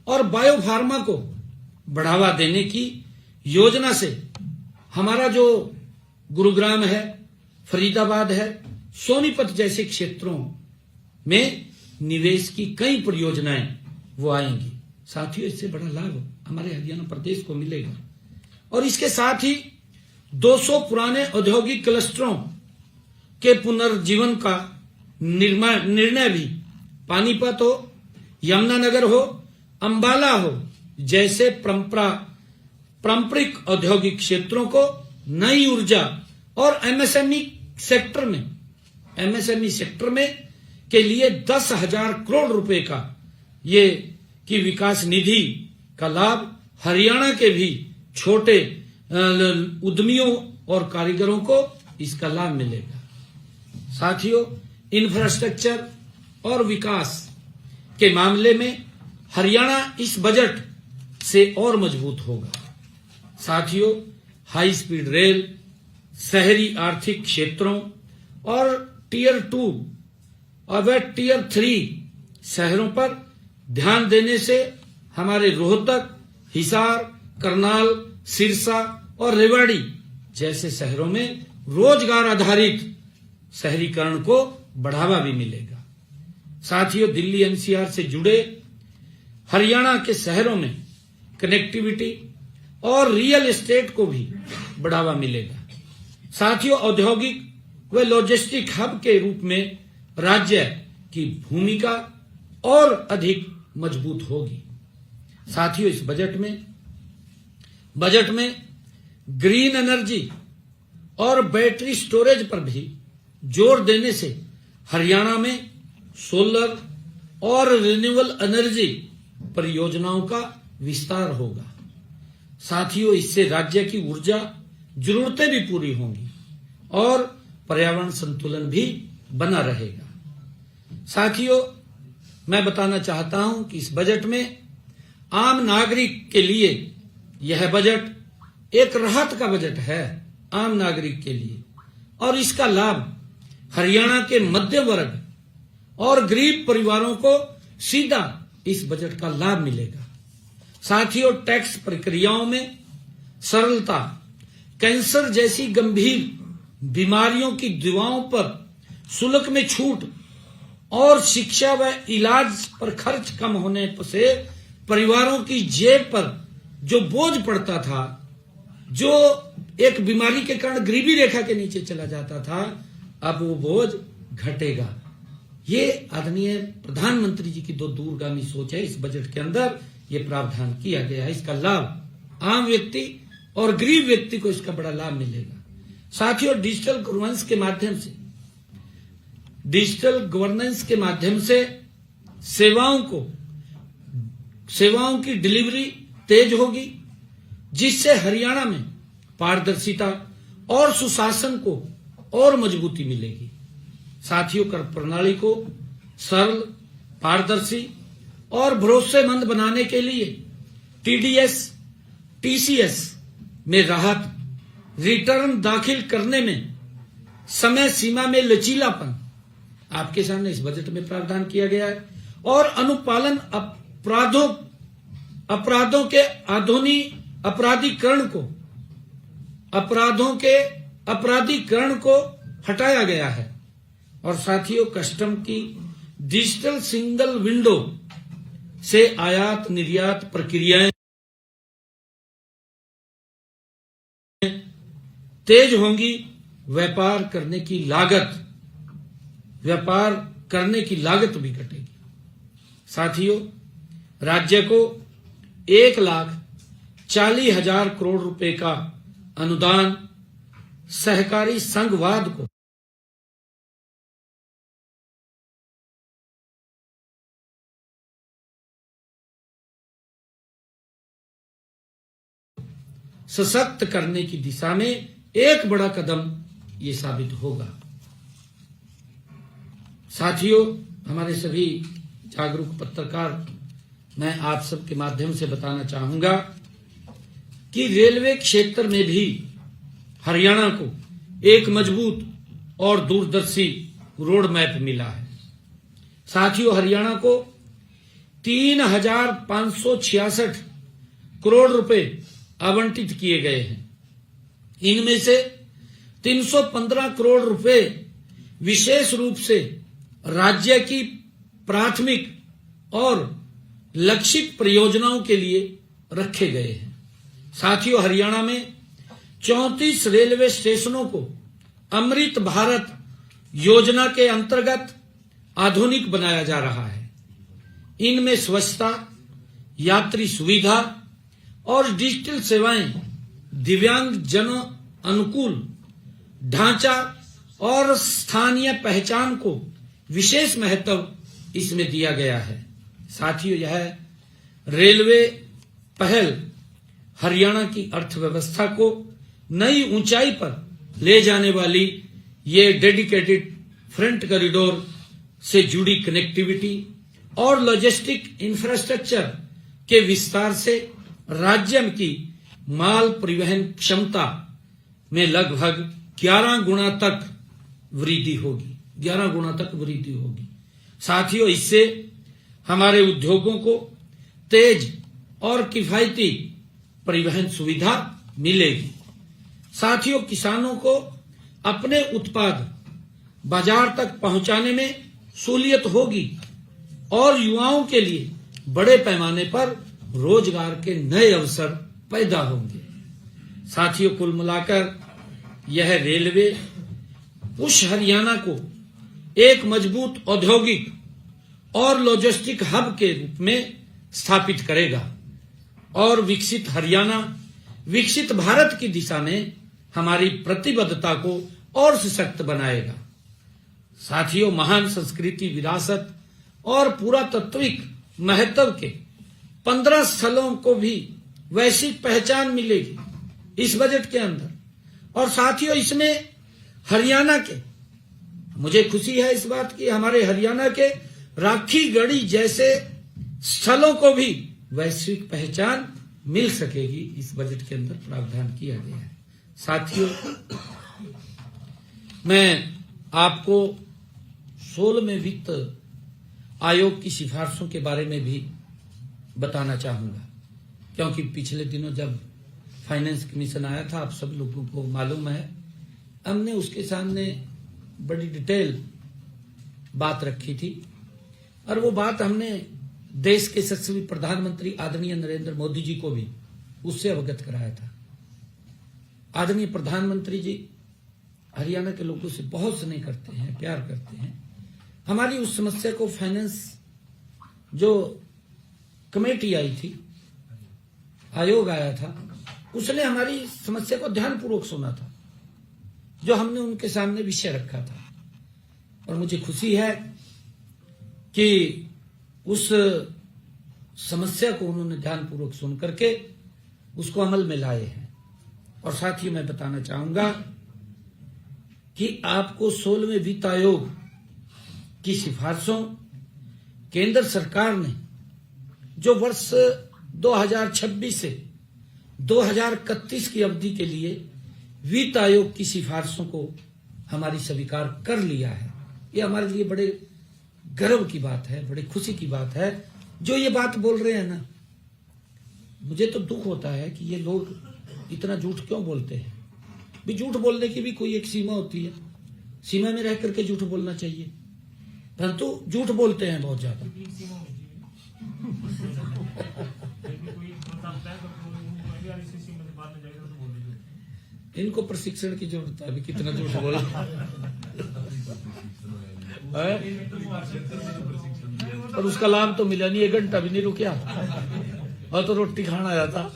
और बायोफार्मा को बढ़ावा देने की योजना से हमारा जो गुरुग्राम है, फरीदाबाद है, सोनीपत जैसे क्षेत्रों में निवेश की कई परियोजनाएं वो आएंगी। साथियों, इससे बड़ा लाभ हमारे हरियाणा प्रदेश को मिलेगा। और इसके साथ ही 200 पुराने औद्योगिक क्लस्टरों के पुनर्जीवन का निर्णय भी पानीपत हो, यमुनानगर हो, अंबाला हो जैसे पारंपरिक औद्योगिक क्षेत्रों को नई ऊर्जा और एमएसएमई सेक्टर में के लिए 10,000 करोड़ रुपए का ये की विकास निधि का लाभ हरियाणा के भी छोटे उद्यमियों और कारीगरों को इसका लाभ मिलेगा। साथियों, इंफ्रास्ट्रक्चर और विकास के मामले में हरियाणा इस बजट से और मजबूत होगा। साथियों, हाई स्पीड रेल, शहरी आर्थिक क्षेत्रों और टियर 2 और टियर 3 शहरों पर ध्यान देने से हमारे रोहतक, हिसार, करनाल, सिरसा और रेवाड़ी जैसे शहरों में रोजगार आधारित शहरीकरण को बढ़ावा भी मिलेगा। साथियों, दिल्ली एनसीआर से जुड़े हरियाणा के शहरों में कनेक्टिविटी और रियल एस्टेट को भी बढ़ावा मिलेगा। साथियों, औद्योगिक व लॉजिस्टिक हब के रूप में राज्य की भूमिका और अधिक मजबूत होगी। साथियों, इस बजट में ग्रीन एनर्जी और बैटरी स्टोरेज पर भी जोर देने से हरियाणा में सोलर और रिन्यूएबल एनर्जी परियोजनाओं का विस्तार होगा। साथियों, इससे राज्य की ऊर्जा जरूरतें भी पूरी होंगी और पर्यावरण संतुलन भी बना रहेगा। साथियों, मैं बताना चाहता हूं कि इस बजट में आम नागरिक के लिए यह बजट एक राहत का बजट है, आम नागरिक के लिए, और इसका लाभ हरियाणा के मध्यम वर्ग और गरीब परिवारों को सीधा इस बजट का लाभ मिलेगा। साथियों, टैक्स प्रक्रियाओं में सरलता, कैंसर जैसी गंभीर बीमारियों की दवाओं पर शुल्क में छूट और शिक्षा व इलाज पर खर्च कम होने से परिवारों की जेब पर जो बोझ पड़ता था, जो एक बीमारी के कारण गरीबी रेखा के नीचे चला जाता था, अब वो बोझ घटेगा। ये आदरणीय प्रधानमंत्री जी की दो दूरगामी सोच है। इस बजट के अंदर ये प्रावधान किया गया है। इसका लाभ आम व्यक्ति और गरीब व्यक्ति को इसका बड़ा लाभ मिलेगा। साथियों, डिजिटल गवर्नेंस के माध्यम से सेवाओं की डिलीवरी तेज होगी, जिससे हरियाणा में पारदर्शिता और सुशासन को और मजबूती मिलेगी। साथियों, कर प्रणाली को सरल, पारदर्शी और भरोसेमंद बनाने के लिए टीडीएस, टीसीएस में राहत, रिटर्न दाखिल करने में समय सीमा में लचीलापन आपके सामने इस बजट में प्रावधान किया गया है और अनुपालन अपराधों के अपराधीकरण को हटाया गया है। और साथियों, कस्टम की डिजिटल सिंगल विंडो से आयात निर्यात प्रक्रियाएं तेज होंगी, व्यापार करने की लागत भी घटेगी। साथियों, राज्य को 1,40,000 करोड़ रुपए का अनुदान सहकारी संघवाद को सशक्त करने की दिशा में एक बड़ा कदम ये साबित होगा। साथियों, हमारे सभी जागरूक पत्रकार, मैं आप सबके माध्यम से बताना चाहूंगा कि रेलवे क्षेत्र में भी हरियाणा को एक मजबूत और दूरदर्शी रोड मैप मिला है। साथियों, हरियाणा को 3,566 करोड़ रुपए आवंटित किए गए हैं। इनमें से 315 करोड़ रुपए विशेष रूप से राज्य की प्राथमिक और लक्षित परियोजनाओं के लिए रखे गए हैं। साथियों, हरियाणा में 34 रेलवे स्टेशनों को अमृत भारत योजना के अंतर्गत आधुनिक बनाया जा रहा है। इनमें स्वच्छता, यात्री सुविधा और डिजिटल सेवाएं, दिव्यांग जनों अनुकूल ढांचा और स्थानीय पहचान को विशेष महत्व इसमें दिया गया है। साथियों, यह रेलवे पहल हरियाणा की अर्थव्यवस्था को नई ऊंचाई पर ले जाने वाली ये डेडिकेटेड फ्रंट कॉरिडोर से जुड़ी कनेक्टिविटी और लॉजिस्टिक इंफ्रास्ट्रक्चर के विस्तार से राज्य की माल परिवहन क्षमता में लगभग 11 गुना तक वृद्धि होगी। साथियों, इससे हमारे उद्योगों को तेज और किफायती परिवहन सुविधा मिलेगी। साथियों, किसानों को अपने उत्पाद बाजार तक पहुंचाने में सहूलियत होगी और युवाओं के लिए बड़े पैमाने पर रोजगार के नए अवसर पैदा होंगे। साथियों, कुल मिलाकर यह रेलवे उस हरियाणा को एक मजबूत औद्योगिक और लॉजिस्टिक हब के रूप में स्थापित करेगा और विकसित हरियाणा, विकसित भारत की दिशा में हमारी प्रतिबद्धता को और सशक्त बनाएगा। साथियों, महान संस्कृति, विरासत और पुरातात्विक महत्व के 15 स्थलों को भी वैश्विक पहचान मिलेगी इस बजट के अंदर। और साथियों, इसमें हरियाणा के, मुझे खुशी है इस बात की, हमारे हरियाणा के राखी गढ़ी जैसे स्थलों को भी वैश्विक पहचान मिल सकेगी, इस बजट के अंदर प्रावधान किया गया है। साथियों, मैं आपको 16वें वित्त आयोग की सिफारिशों के बारे में भी बताना चाहूंगा, क्योंकि पिछले दिनों जब फाइनेंस कमीशन आया था, आप सब लोगों को मालूम है, हमने उसके सामने बड़ी डिटेल बात रखी थी। और वो बात हमने देश के यशस्वी प्रधानमंत्री आदरणीय नरेंद्र मोदी जी को भी उससे अवगत कराया था। आदरणीय प्रधानमंत्री जी हरियाणा के लोगों से बहुत स्नेह करते हैं, प्यार करते हैं। हमारी उस समस्या को फाइनेंस जो कमेटी आई थी, आयोग आया था, उसने हमारी समस्या को ध्यानपूर्वक सुना था, जो हमने उनके सामने विषय रखा था। और मुझे खुशी है कि उस समस्या को उन्होंने ध्यानपूर्वक सुन करके उसको अमल में लाए हैं। और साथियों, मैं बताना चाहूंगा कि आपको 16वें वित्त आयोग की सिफारिशों केंद्र सरकार ने जो वर्ष 2026 से 2031 की अवधि के लिए वित्त आयोग की सिफारिशों को हमारी स्वीकार कर लिया है, ये हमारे लिए बड़े गर्व की बात है, बड़ी खुशी की बात है। जो ये बात बोल रहे हैं ना, मुझे तो दुख होता है कि ये लोग इतना झूठ क्यों बोलते हैं। भी झूठ बोलने की भी कोई एक सीमा होती है, सीमा में रह करके झूठ बोलना चाहिए, परंतु झूठ बोलते हैं बहुत ज्यादा। इनको प्रशिक्षण की जरूरत है, अभी कितना झूठ बोला और उसका लाभ तो मिला नहीं, 1 घंटा भी नहीं रुकिया और तो रोटी खाना आया था।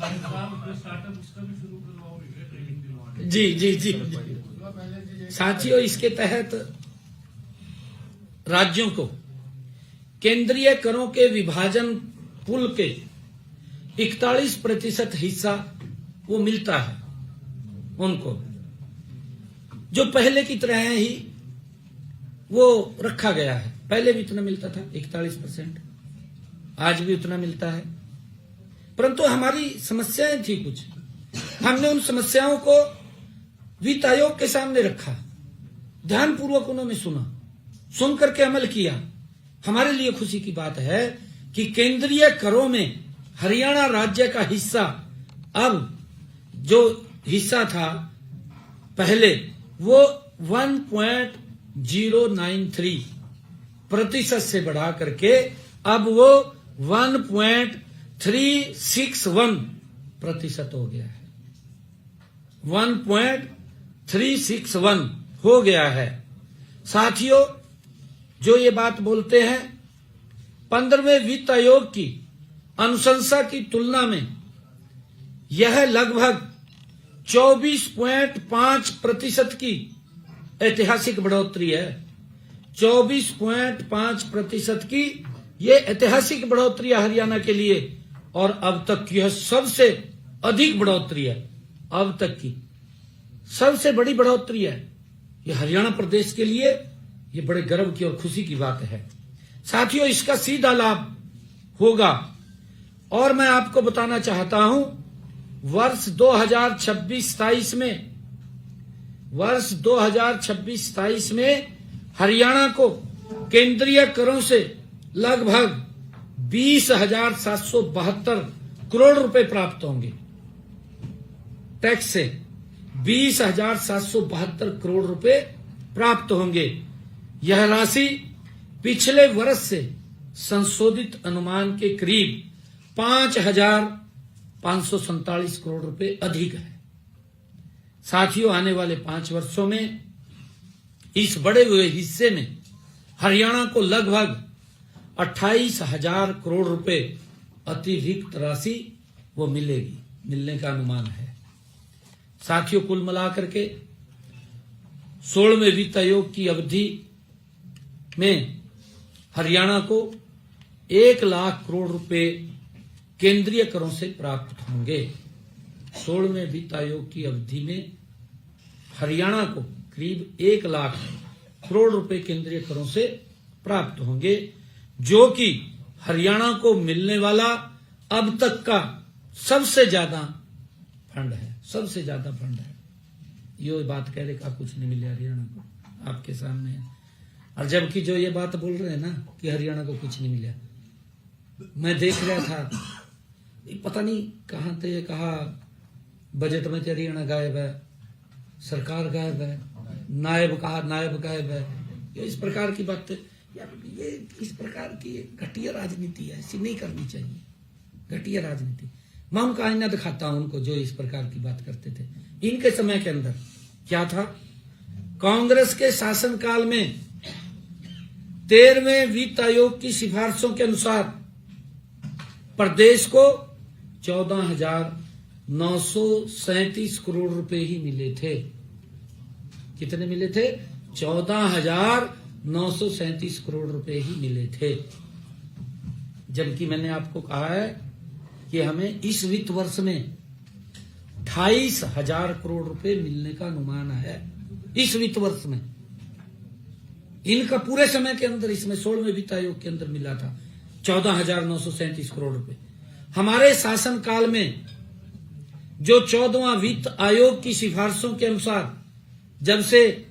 जी जी जी, साथियों, इसके तहत राज्यों को केंद्रीय करों के विभाजन पुल के 41% हिस्सा वो मिलता है उनको, जो पहले की तरह ही वो रखा गया है। पहले भी उतना मिलता था 41%, आज भी उतना मिलता है। परंतु हमारी समस्याएं थी कुछ, हमने उन समस्याओं को वित्त आयोग के सामने रखा, ध्यानपूर्वक उन्होंने सुना, सुन करके अमल किया। हमारे लिए खुशी की बात है कि केंद्रीय करों में हरियाणा राज्य का हिस्सा अब जो हिस्सा था पहले वो 1.093% से बढ़ा करके अब वो 1.361% हो गया है। 1.361 हो गया है। साथियों, जो ये बात बोलते हैं 15वें वित्त आयोग की अनुशंसा की तुलना में यह लगभग 24.5% की ऐतिहासिक बढ़ोतरी है। 24.5% की ये ऐतिहासिक बढ़ोतरी है हरियाणा के लिए, और अब तक की यह सबसे अधिक बढ़ोतरी है, अब तक की सबसे बड़ी बढ़ोतरी है। ये हरियाणा प्रदेश के लिए ये बड़े गर्व की और खुशी की बात है। साथियों, इसका सीधा लाभ होगा, और मैं आपको बताना चाहता हूं, वर्ष 2026-27 में हरियाणा को केंद्रीय करों से लगभग 20,772 करोड़ रुपए प्राप्त होंगे। टैक्स से 20,772 करोड़ रुपए प्राप्त होंगे। यह राशि पिछले वर्ष से संशोधित अनुमान के करीब 5,547 करोड़ रुपए अधिक है। साथियों, आने वाले 5 वर्षों में इस बढ़े हुए हिस्से में हरियाणा को लगभग 28,000 करोड़ रुपए अतिरिक्त राशि वो मिलने का अनुमान है। साथियों, कुल मिलाकर के 16वें वित्त आयोग की अवधि में हरियाणा को 1 लाख करोड़ रुपए केंद्रीय करों से प्राप्त होंगे। 16वें वित्त आयोग की अवधि में हरियाणा को करीब 1 लाख करोड़ रुपए केंद्रीय करों से प्राप्त होंगे, जो कि हरियाणा को मिलने वाला अब तक का सबसे ज्यादा फंड है, सबसे ज्यादा फंड है। ये बात कह रहे का कुछ नहीं मिले हरियाणा को, आपके सामने है। और जबकि जो ये बात बोल रहे हैं ना कि हरियाणा को कुछ नहीं मिला, मैं देख रहा था, पता नहीं कहां थे, कहा बजट में हरियाणा गायब है, सरकार गायब है, नायब कहा नायब गायब है। ये इस प्रकार की बातें, यार ये इस प्रकार की घटिया राजनीति है, ऐसी नहीं करनी चाहिए, घटिया राजनीति। मैं उनका आईना दिखाता हूं उनको जो इस प्रकार की बात करते थे। इनके समय के अंदर क्या था, कांग्रेस के शासनकाल में 13वें वित्त आयोग की सिफारिशों के अनुसार प्रदेश को 14,937 करोड़ रुपए ही मिले थे। कितने मिले थे? 14,937 करोड़ रुपए ही मिले थे। जबकि मैंने आपको कहा है कि हमें इस वित्त वर्ष में 28,000 करोड़ रुपए मिलने का अनुमान है, इस वित्त वर्ष में। इनका पूरे समय के अंदर, इसमें 16वें वित्त आयोग के अंदर मिला था 14,937 करोड़ रुपए। हमारे शासनकाल में जो 14वां वित्त आयोग की सिफारिशों के अनुसार, जब से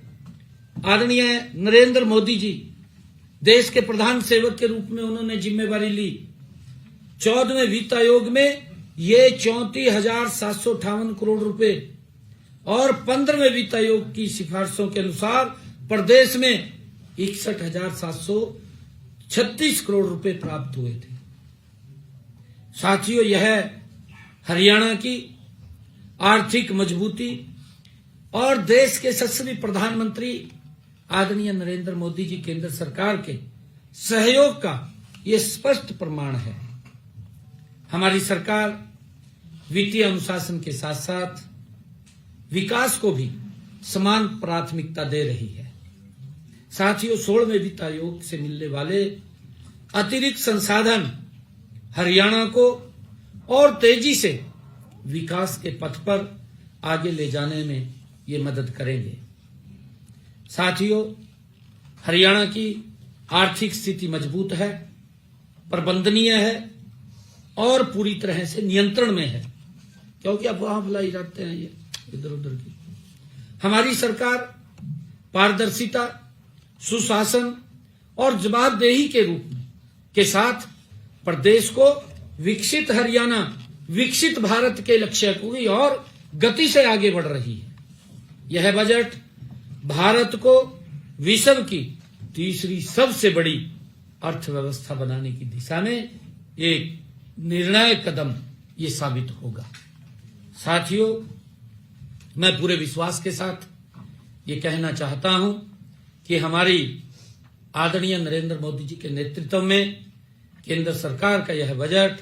आदरणीय नरेंद्र मोदी जी देश के प्रधान सेवक के रूप में उन्होंने जिम्मेवारी ली, 14वें वित्त आयोग में ये 34,758 करोड़ रुपए और 15वें वित्त आयोग की सिफारिशों के अनुसार प्रदेश में 61,736 करोड़ रुपए प्राप्त हुए थे। साथियों, यह हरियाणा की आर्थिक मजबूती और देश के यशस्वी प्रधानमंत्री आदरणीय नरेंद्र मोदी जी केंद्र सरकार के सहयोग का ये स्पष्ट प्रमाण है। हमारी सरकार वित्तीय अनुशासन के साथ साथ विकास को भी समान प्राथमिकता दे रही है। साथियों, 16वें वित्त आयोग से मिलने वाले अतिरिक्त संसाधन हरियाणा को और तेजी से विकास के पथ पर आगे ले जाने में ये मदद करेंगे। साथियों, हरियाणा की आर्थिक स्थिति मजबूत है, प्रबंधनीय है और पूरी तरह से नियंत्रण में है, क्योंकि अफवाह फैलाई जाते हैं ये इधर उधर की। हमारी सरकार पारदर्शिता, सुशासन और जवाबदेही के रूप में के साथ प्रदेश को विकसित हरियाणा, विकसित भारत के लक्ष्य की और गति से आगे बढ़ रही है। यह बजट भारत को विश्व की तीसरी सबसे बड़ी अर्थव्यवस्था बनाने की दिशा में एक निर्णायक कदम ये साबित होगा। साथियों, मैं पूरे विश्वास के साथ ये कहना चाहता हूं कि हमारी आदरणीय नरेंद्र मोदी जी के नेतृत्व में केंद्र सरकार का यह बजट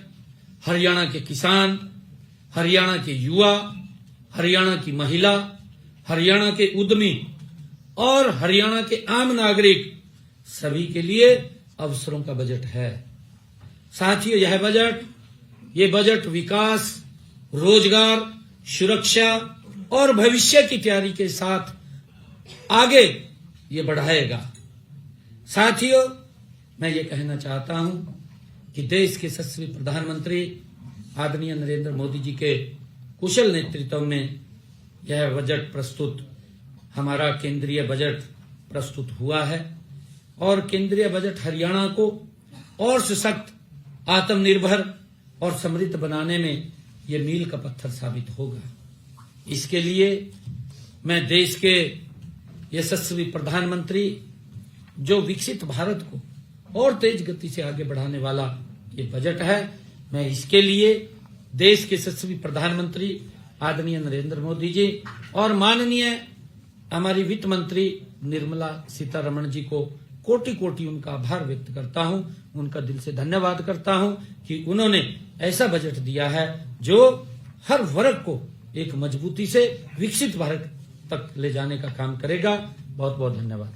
हरियाणा के किसान, हरियाणा के युवा, हरियाणा की महिला, हरियाणा के उद्यमी और हरियाणा के आम नागरिक सभी के लिए अवसरों का बजट है। साथियों, ये बजट विकास, रोजगार, सुरक्षा और भविष्य की तैयारी के साथ आगे ये बढ़ाएगा। साथियों, मैं ये कहना चाहता हूं कि देश के यशस्वी प्रधानमंत्री आदरणीय नरेंद्र मोदी जी के कुशल नेतृत्व में यह बजट प्रस्तुत, हमारा केंद्रीय बजट प्रस्तुत हुआ है और केंद्रीय बजट हरियाणा को और सशक्त, आत्मनिर्भर और समृद्ध बनाने में यह मील का पत्थर साबित होगा। इसके लिए मैं देश के यशस्वी प्रधानमंत्री, जो विकसित भारत को और तेज गति से आगे बढ़ाने वाला ये बजट है, मैं इसके लिए देश के यशस्वी प्रधानमंत्री आदरणीय नरेंद्र मोदी जी और माननीय हमारी वित्त मंत्री निर्मला सीतारमण जी को कोटि कोटि उनका आभार व्यक्त करता हूं, उनका दिल से धन्यवाद करता हूं कि उन्होंने ऐसा बजट दिया है जो हर वर्ग को एक मजबूती से विकसित भारत तक ले जाने का काम करेगा। बहुत बहुत धन्यवाद।